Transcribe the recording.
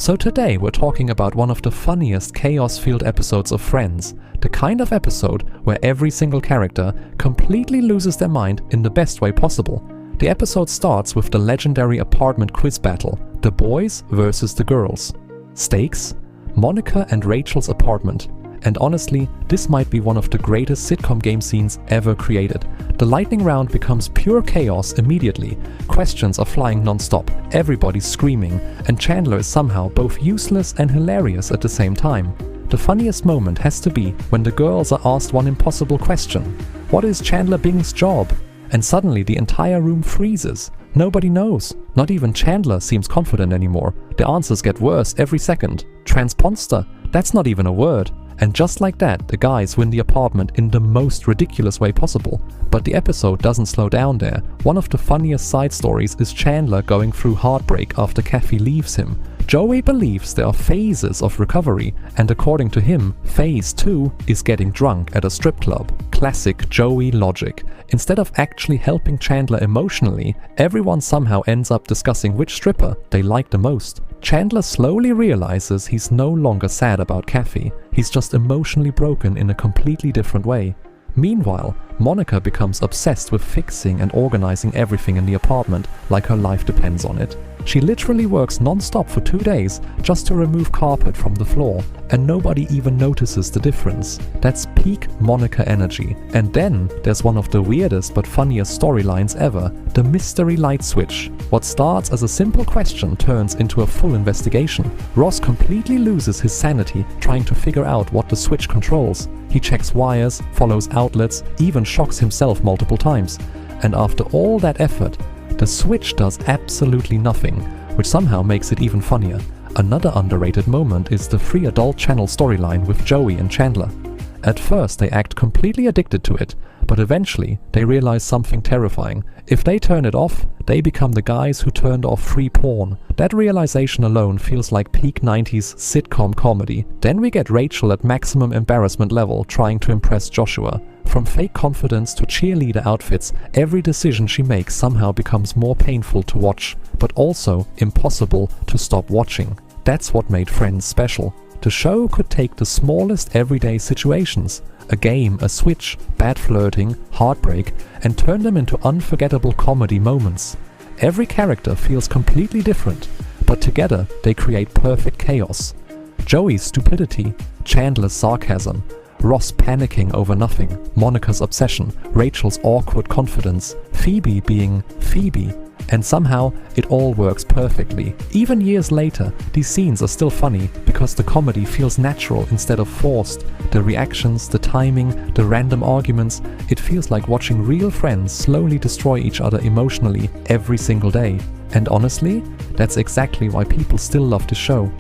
So today we're talking about one of the funniest chaos-filled episodes of Friends, the kind of episode where every single character completely loses their mind in the best way possible. The episode starts with the legendary apartment quiz battle, the boys versus the girls. Stakes? Monica and Rachel's apartment. And honestly, this might be one of the greatest sitcom game scenes ever created. The lightning round becomes pure chaos immediately. Questions are flying non-stop, everybody's screaming, and Chandler is somehow both useless and hilarious at the same time. The funniest moment has to be when the girls are asked one impossible question. What is Chandler Bing's job? And suddenly the entire room freezes. Nobody knows. Not even Chandler seems confident anymore. The answers get worse every second. Transponster? That's not even a word. And just like that, the guys win the apartment in the most ridiculous way possible. But the episode doesn't slow down there. One of the funniest side stories is Chandler going through heartbreak after Kathy leaves him. Joey believes there are phases of recovery, and according to him, phase 2 is getting drunk at a strip club. Classic Joey logic. Instead of actually helping Chandler emotionally, everyone somehow ends up discussing which stripper they like the most. Chandler slowly realizes he's no longer sad about Kathy, he's just emotionally broken in a completely different way. Meanwhile, Monica becomes obsessed with fixing and organizing everything in the apartment like her life depends on it. She literally works non-stop for 2 days just to remove carpet from the floor, and nobody even notices the difference. That's peak Monica energy. And then there's one of the weirdest but funniest storylines ever, the mystery light switch. What starts as a simple question turns into a full investigation. Ross completely loses his sanity trying to figure out what the switch controls. He checks wires, follows outlets, even shocks himself multiple times. And after all that effort, the switch does absolutely nothing, which somehow makes it even funnier. Another underrated moment is the free adult channel storyline with Joey and Chandler. At first they act completely addicted to it, but eventually they realize something terrifying. If they turn it off, they become the guys who turned off free porn. That realization alone feels like peak 90s sitcom comedy. Then we get Rachel at maximum embarrassment level trying to impress Joshua. From fake confidence to cheerleader outfits, every decision she makes somehow becomes more painful to watch, but also impossible to stop watching. That's what made Friends special. The show could take the smallest everyday situations, a game, a switch, bad flirting, heartbreak, and turn them into unforgettable comedy moments. Every character feels completely different, but together they create perfect chaos. Joey's stupidity, Chandler's sarcasm, Ross panicking over nothing, Monica's obsession, Rachel's awkward confidence, Phoebe being Phoebe, and somehow it all works perfectly. Even years later, these scenes are still funny because the comedy feels natural instead of forced. The reactions, the timing, the random arguments, it feels like watching real friends slowly destroy each other emotionally every single day. And honestly, that's exactly why people still love the show.